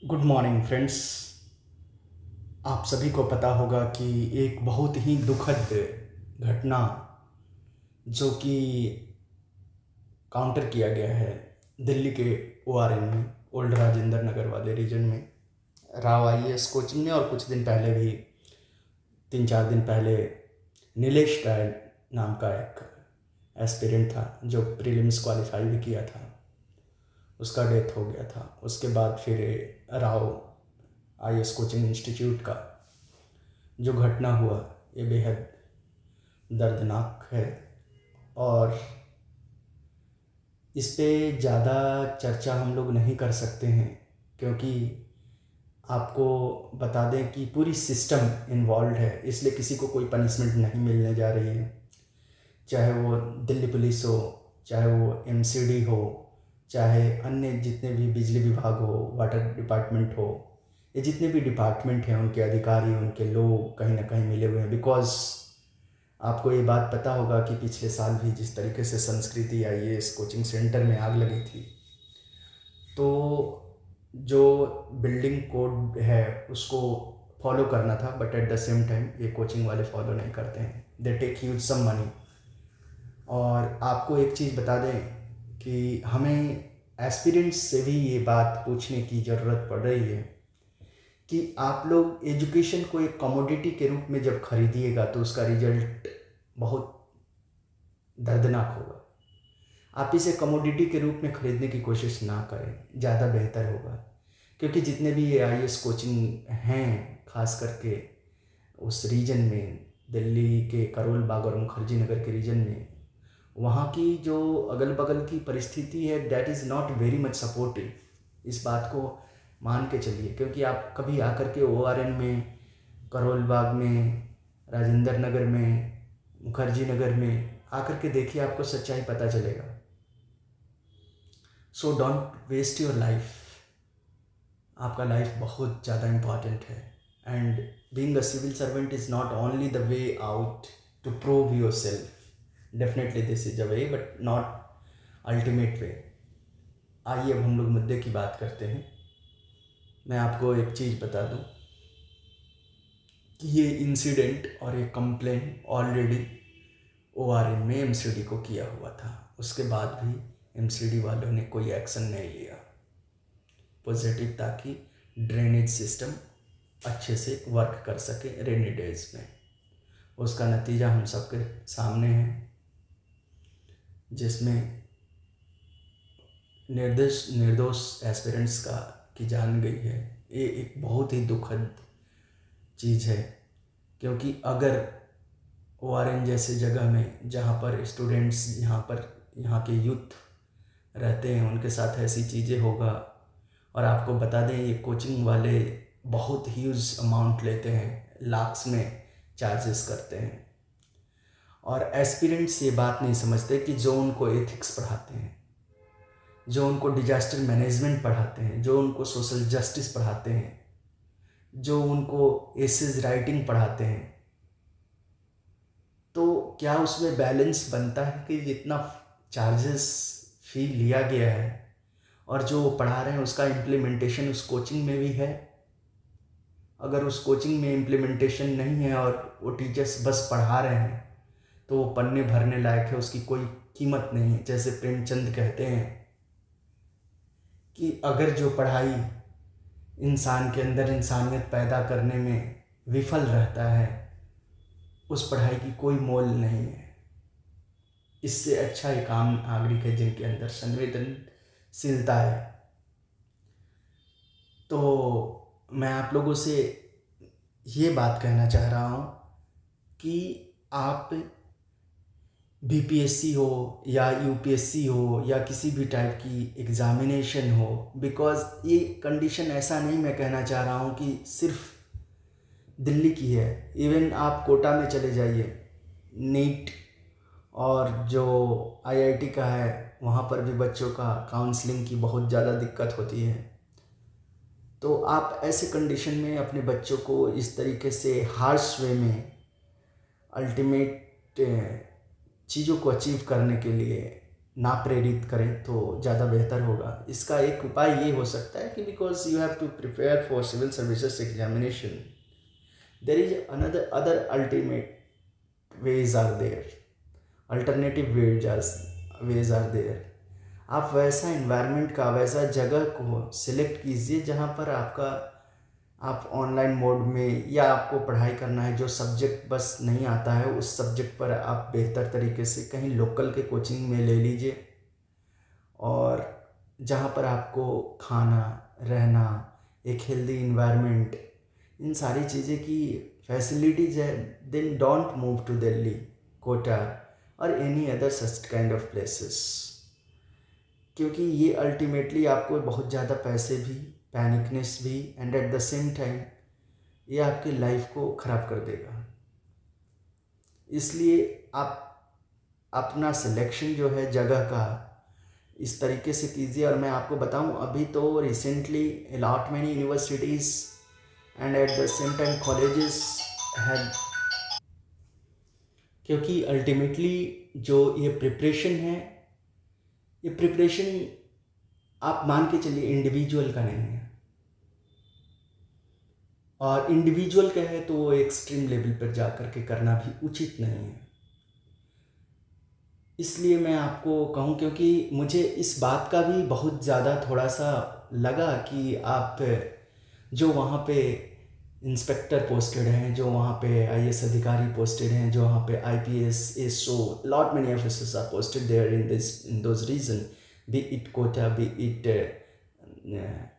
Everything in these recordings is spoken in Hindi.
Good morning friends. आप सभी को पता होगा कि एक बहुत ही दुखद घटना जो कि काउंटर किया गया है दिल्ली के ओआरएन में, ओल्ड राजेंद्र नगर वाले रीजन में, राव आईएएस कोचिंग में। और कुछ दिन पहले भी, 3-4 दिन पहले, नीलेश गायन नाम का एक एस्पिरेंट था जो प्रीलिम्स क्वालिफाई भी किया था, उसका डेथ हो गया था। उसके बाद फिर राव आईएएस कोचिंग इंस्टीट्यूट का जो घटना हुआ, ये बेहद दर्दनाक है। और इस पे ज़्यादा चर्चा हम लोग नहीं कर सकते हैं, क्योंकि आपको बता दें कि पूरी सिस्टम इन्वॉल्व है, इसलिए किसी को कोई पनिशमेंट नहीं मिलने जा रही है। चाहे वो दिल्ली पुलिस हो, चाहे वो एमसीडी हो, चाहे अन्य जितने भी बिजली विभाग हो, वाटर डिपार्टमेंट हो, ये जितने भी डिपार्टमेंट हैं उनके अधिकारी, उनके लोग कहीं ना कहीं मिले हुए हैं। बिकॉज आपको ये बात पता होगा कि पिछले साल भी जिस तरीके से संस्कृति आईएएस कोचिंग सेंटर में आग लगी थी, तो जो बिल्डिंग कोड है उसको फॉलो करना था, but at the same time ये कोचिंग वाले फॉलो नहीं करते हैं। They take huge sum money. और आपको एक चीज़ बता दें कि हमें एस्पिरेंट्स से भी ये बात पूछने की ज़रूरत पड़ रही है कि आप लोग एजुकेशन को एक कमोडिटी के रूप में जब खरीदिएगा तो उसका रिजल्ट बहुत दर्दनाक होगा। आप इसे कमोडिटी के रूप में खरीदने की कोशिश ना करें, ज़्यादा बेहतर होगा। क्योंकि जितने भी ये आईएएस कोचिंग हैं, खास करके उस रीजन में, दिल्ली के करोल बाग और मुखर्जी नगर के रीजन में, वहाँ की जो अगल बगल की परिस्थिति है, that is not very much supportive. इस बात को मान के चलिए, क्योंकि आप कभी आकर के ओआरएन में, करोल बाग में, राजेंद्र नगर में, मुखर्जी नगर में आकर के देखिए, आपको सच्चाई पता चलेगा। So don't waste your life. आपका लाइफ बहुत ज़्यादा इम्पॉर्टेंट है। And being a civil servant is not only the way out to prove yourself. Definitely this is a way, but not ultimate way. आइए अब हम लोग मुद्दे की बात करते हैं। मैं आपको एक चीज़ बता दूं कि ये इंसिडेंट और ये कंप्लेन ऑलरेडी ओआरएन में एमसीडी को किया हुआ था। उसके बाद भी एमसीडी वालों ने कोई एक्शन नहीं लिया पॉजिटिव, ताकि ड्रेनेज सिस्टम अच्छे से वर्क कर सके रेनी डेज में। उसका नतीजा हम सबके सामने है, जिसमें निर्दोष एस्पिरेंट्स की जान गई है। ये एक बहुत ही दुखद चीज़ है, क्योंकि अगर ओआरएन जैसे जगह में, जहाँ पर स्टूडेंट्स, यहाँ के यूथ रहते हैं, उनके साथ ऐसी चीज़ें होगा। और आपको बता दें, ये कोचिंग वाले बहुत ह्यूज अमाउंट लेते हैं, लाख्स में चार्जेस करते हैं। और एस्पिरेंट्स ये बात नहीं समझते कि जो उनको एथिक्स पढ़ाते हैं, जो उनको डिजास्टर मैनेजमेंट पढ़ाते हैं, जो उनको सोशल जस्टिस पढ़ाते हैं, जो उनको एसेज राइटिंग पढ़ाते हैं, तो क्या उसमें बैलेंस बनता है कि जितना चार्जेस फी लिया गया है और जो वो पढ़ा रहे हैं उसका इम्प्लीमेंटेशन उस कोचिंग में भी है? अगर उस कोचिंग में इम्प्लीमेंटेशन नहीं है और वो टीचर्स बस पढ़ा रहे हैं, तो वो पन्ने भरने लायक है, उसकी कोई कीमत नहीं है। जैसे प्रेमचंद कहते हैं कि अगर जो पढ़ाई इंसान के अंदर इंसानियत पैदा करने में विफल रहता है, उस पढ़ाई की कोई मोल नहीं है। इससे अच्छा एक आम नागरिक है जिनके अंदर संवेदनशीलता है। तो मैं आप लोगों से ये बात कहना चाह रहा हूँ कि आप बीपीएससी हो या यूपीएससी हो या किसी भी टाइप की एग्ज़ामिनेशन हो, बिकॉज़ ये कंडीशन ऐसा नहीं मैं कहना चाह रहा हूँ कि सिर्फ दिल्ली की है। इवन आप कोटा में चले जाइए, नीट और जो आईआईटी का है, वहाँ पर भी बच्चों का काउंसलिंग की बहुत ज़्यादा दिक्कत होती है। तो आप ऐसे कंडीशन में अपने बच्चों को इस तरीके से हार्श वे में अल्टीमेट चीज़ों को अचीव करने के लिए ना प्रेरित करें तो ज़्यादा बेहतर होगा। इसका एक उपाय ये हो सकता है कि because you have to prepare for civil services examination, there is another other ultimate ways are there, alternative ways are there. आप वैसा इन्वायरमेंट का, वैसा जगह को सिलेक्ट कीजिए जहाँ पर आप ऑनलाइन मोड में, या आपको पढ़ाई करना है, जो सब्जेक्ट बस नहीं आता है उस सब्जेक्ट पर आप बेहतर तरीके से कहीं लोकल के कोचिंग में ले लीजिए, और जहाँ पर आपको खाना, रहना, एक हेल्दी इन्वायरमेंट, इन सारी चीज़ें की फैसिलिटीज़ है, then don't move to Delhi, Kota और any other such kind of places, क्योंकि ये अल्टीमेटली आपको बहुत ज़्यादा पैसे भी, पैनिकनेस भी, and at the same time ये आपकी लाइफ को ख़राब कर देगा। इसलिए आप अपना सिलेक्शन जो है जगह का इस तरीके से कीजिए। और मैं आपको बताऊं, अभी तो recently lot many universities and at the same time colleges have, क्योंकि अल्टीमेटली जो ये प्रिपरेशन है, ये प्रिपरेशन आप मान के चलिए इंडिविजुअल का नहीं है, और इंडिविजुअल का है तो वो एक्सट्रीम लेवल पर जा कर के करना भी उचित नहीं है। इसलिए मैं आपको कहूँ, क्योंकि मुझे इस बात का भी बहुत ज़्यादा थोड़ा सा लगा कि आप जो वहाँ पे इंस्पेक्टर पोस्टेड हैं, जो वहाँ पे आईएएस अधिकारी पोस्टेड हैं, जो वहाँ पे IPS, SO, lot many officers are posted there in those region, be it Kota, be it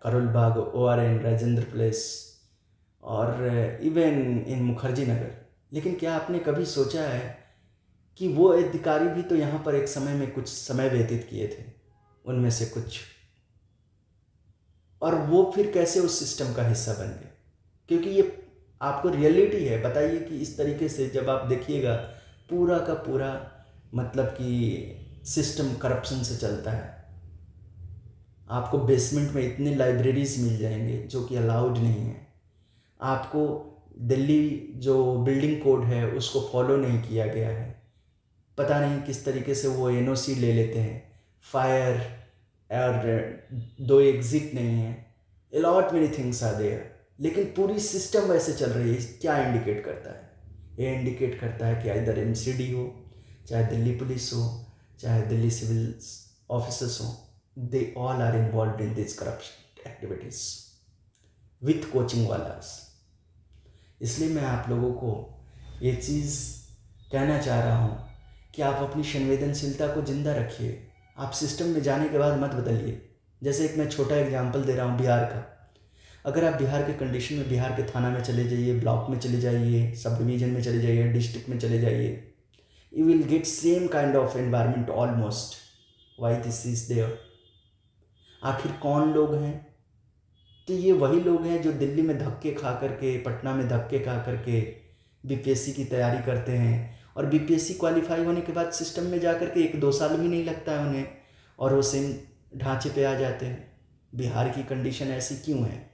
Karol Bagh, ORN, Rajendra place, और इवन इन मुखर्जी नगर। लेकिन क्या आपने कभी सोचा है कि वो अधिकारी भी तो यहाँ पर एक समय में कुछ समय व्यतीत किए थे, उनमें से कुछ, और वो फिर कैसे उस सिस्टम का हिस्सा बन गए? क्योंकि ये आपको रियलिटी है। बताइए कि इस तरीके से जब आप देखिएगा पूरा का पूरा, मतलब कि सिस्टम करप्शन से चलता है। आपको बेसमेंट में इतने लाइब्रेरीज मिल जाएंगे जो कि अलाउड नहीं है। आपको दिल्ली जो बिल्डिंग कोड है उसको फॉलो नहीं किया गया है, पता नहीं किस तरीके से वो NOC ले लेते हैं, फायर और 2 एग्जिट नहीं है, a lot many things are there, लेकिन पूरी सिस्टम वैसे चल रही है। क्या इंडिकेट करता है? ये इंडिकेट करता है कि इधर MCD हो, चाहे दिल्ली पुलिस हो, चाहे दिल्ली सिविल ऑफिसर्स हो, they all are involve in this corruption activities with coaching वालास। इसलिए मैं आप लोगों को ये चीज़ कहना चाह रहा हूँ कि आप अपनी संवेदनशीलता को जिंदा रखिए। आप सिस्टम में जाने के बाद मत बदलिए। जैसे एक मैं छोटा एग्जांपल दे रहा हूँ बिहार का। अगर आप बिहार के कंडीशन में बिहार के थाना में चले जाइए, ब्लॉक में चले जाइए, सब डिवीजन में चले जाइए, डिस्ट्रिक्ट में चले जाइए, you will get same kind of environment almost. Why this is there? आखिर कौन लोग हैं? तो ये वही लोग हैं जो दिल्ली में धक्के खा करके, पटना में धक्के खा करके BPSC की तैयारी करते हैं, और BPSC क्वालिफाई होने के बाद सिस्टम में जा कर के 1-2 साल भी नहीं लगता है उन्हें, और वो सेम ढांचे पे आ जाते हैं। बिहार की कंडीशन ऐसी क्यों है?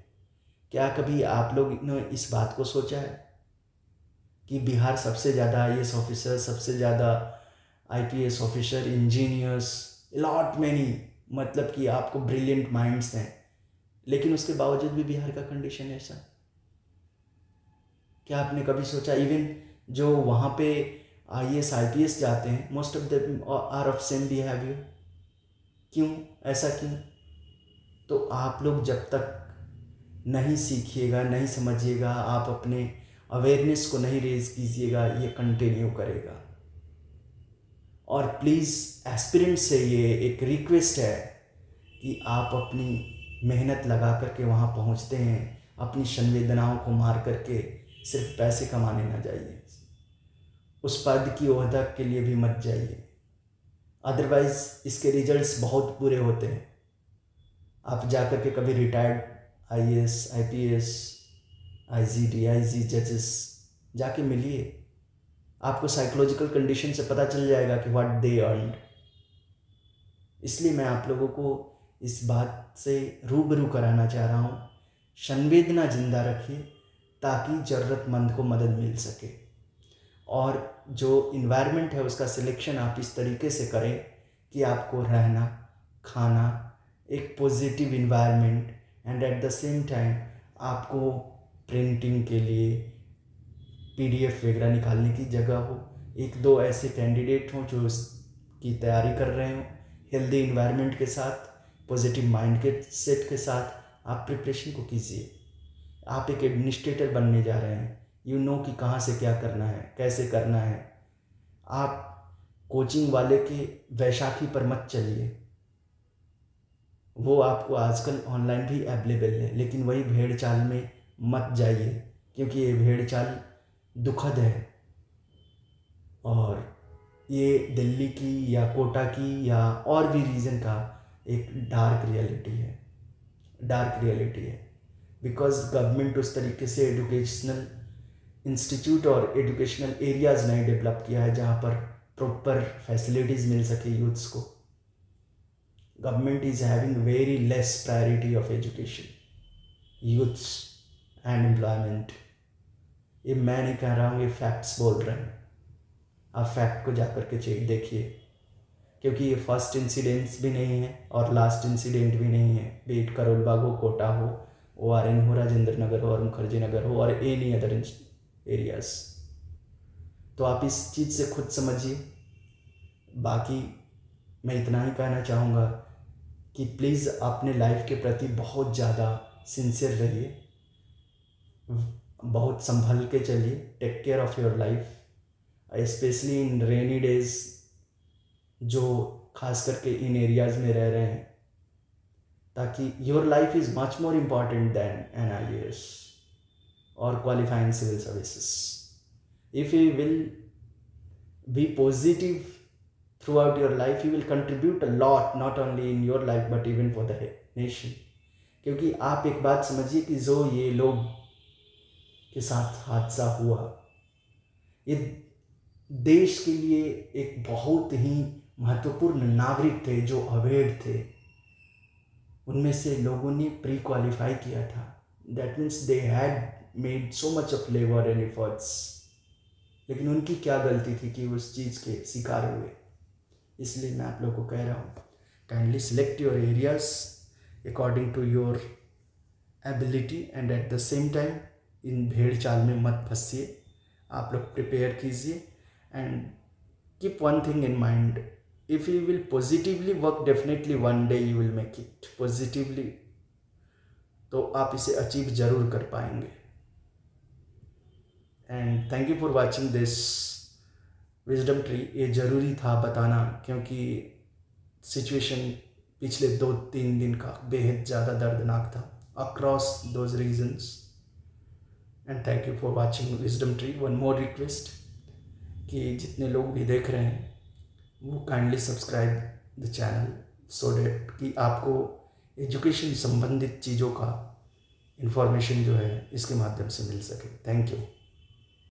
क्या कभी आप लोग ने इस बात को सोचा है कि बिहार सबसे ज़्यादा IAS ऑफिसर, सबसे ज़्यादा IPS officer, engineers, lot many, मतलब कि आपको ब्रिलियंट माइंड्स हैं, लेकिन उसके बावजूद भी बिहार का कंडीशन ऐसा? क्या आपने कभी सोचा? इवन जो वहाँ पे IAS IPS जाते हैं, most of them are of same behaviour. क्यों? ऐसा क्यों? तो आप लोग जब तक नहीं सीखिएगा, नहीं समझिएगा, आप अपने अवेयरनेस को नहीं रेज कीजिएगा, ये कंटिन्यू करेगा। और प्लीज़ एस्पिरेंट से ये एक रिक्वेस्ट है कि आप अपनी मेहनत लगा करके वहाँ पहुँचते हैं, अपनी संवेदनाओं को मार करके सिर्फ पैसे कमाने ना जाइए, उस पद की ओहदा के लिए भी मत जाइए, अदरवाइज़ इसके रिजल्ट्स बहुत बुरे होते हैं। आप जा कर के कभी retired IAS IPS IG DIG जजेस जाके मिलिए, आपको साइकोलॉजिकल कंडीशन से पता चल जाएगा कि व्हाट दे अर्नड। इसलिए मैं आप लोगों को इस बात से रूबरू कराना चाह रहा हूँ, संवेदना जिंदा रखिए ताकि ज़रूरतमंद को मदद मिल सके, और जो इन्वायरमेंट है उसका सिलेक्शन आप इस तरीके से करें कि आपको रहना, खाना, एक positive environment and at the same time आपको प्रिंटिंग के लिए PDF वगैरह निकालने की जगह हो। एक दो ऐसे कैंडिडेट हों जो उसकी तैयारी कर रहे हों, हेल्दी इन्वायरमेंट के साथ, पॉजिटिव माइंड के सेट के साथ आप प्रिपरेशन को कीजिए। आप एक एडमिनिस्ट्रेटर बनने जा रहे हैं, यू नो कि कहाँ से क्या करना है, कैसे करना है। आप कोचिंग वाले के वैशाखी पर मत चलिए, वो आपको आजकल ऑनलाइन भी अवेलेबल है, लेकिन वही भेड़ चाल में मत जाइए, क्योंकि ये भेड़ चाल दुखद है और ये दिल्ली की या कोटा की या और भी रीजन का एक डार्क रियलिटी है। बिकॉज गवर्नमेंट उस तरीके से एजुकेशनल इंस्टीट्यूट और एजुकेशनल एरियाज़ नहीं डेवलप किया है जहाँ पर प्रॉपर फैसिलिटीज़ मिल सके यूथ्स को। Government is having very less priority of education, youths and employment. ये मैं नहीं कह रहा हूँ, ये फैक्ट्स बोल रहे हैं। आप फैक्ट को जा कर के चेक देखिए, क्योंकि ये फर्स्ट इंसिडेंट्स भी नहीं है और लास्ट इंसिडेंट भी नहीं है। बीट करोल बाग हो, कोटा हो, ORN हो, राजेंद्र नगर हो और मुखर्जी नगर हो और एनी अदर एरियाज। तो आप इस चीज़ से खुद समझिए। बाकी मैं इतना ही कहना चाहूँगा कि प्लीज़ अपने लाइफ के प्रति बहुत ज़्यादा सिंसियर रहिए, बहुत संभल के चलिए। Take care of your life, specially in rainy days, जो खास करके इन एरियाज़ में रह रहे हैं, ताकि your life is much more important than an IAS और qualifying civil services. If you will be positive throughout your life, you will contribute a lot, not only in your life but even for the nation। क्योंकि आप एक बात समझिए कि जो ये लोग के साथ हादसा हुआ, ये देश के लिए एक बहुत ही महत्वपूर्ण नागरिक थे जो अवेयर थे। उनमें से लोगों ने प्री क्वालिफाई किया था, that means they had made so much of labour and efforts, लेकिन उनकी क्या गलती थी कि उस चीज़ के शिकार हुए। इसलिए मैं आप लोगों को कह रहा हूँ, kindly select your areas according to your ability and at the same time इन भेड़ चाल में मत फंसिए। आप लोग प्रिपेयर कीजिए and keep one thing in mind, if you will positively work, definitely one day you will make it positively, तो आप इसे अचीव ज़रूर कर पाएंगे। And thank you for watching this wisdom tree. ये ज़रूरी था बताना, क्योंकि सिचुएशन पिछले 2-3 दिन का बेहद ज़्यादा दर्दनाक था across those regions. And thank you for watching wisdom tree. One more request कि जितने लोग भी देख रहे हैं वो kindly subscribe the channel, so that कि आपको एजुकेशन संबंधित चीज़ों का इन्फॉर्मेशन जो है इसके माध्यम से मिल सके। Thank you.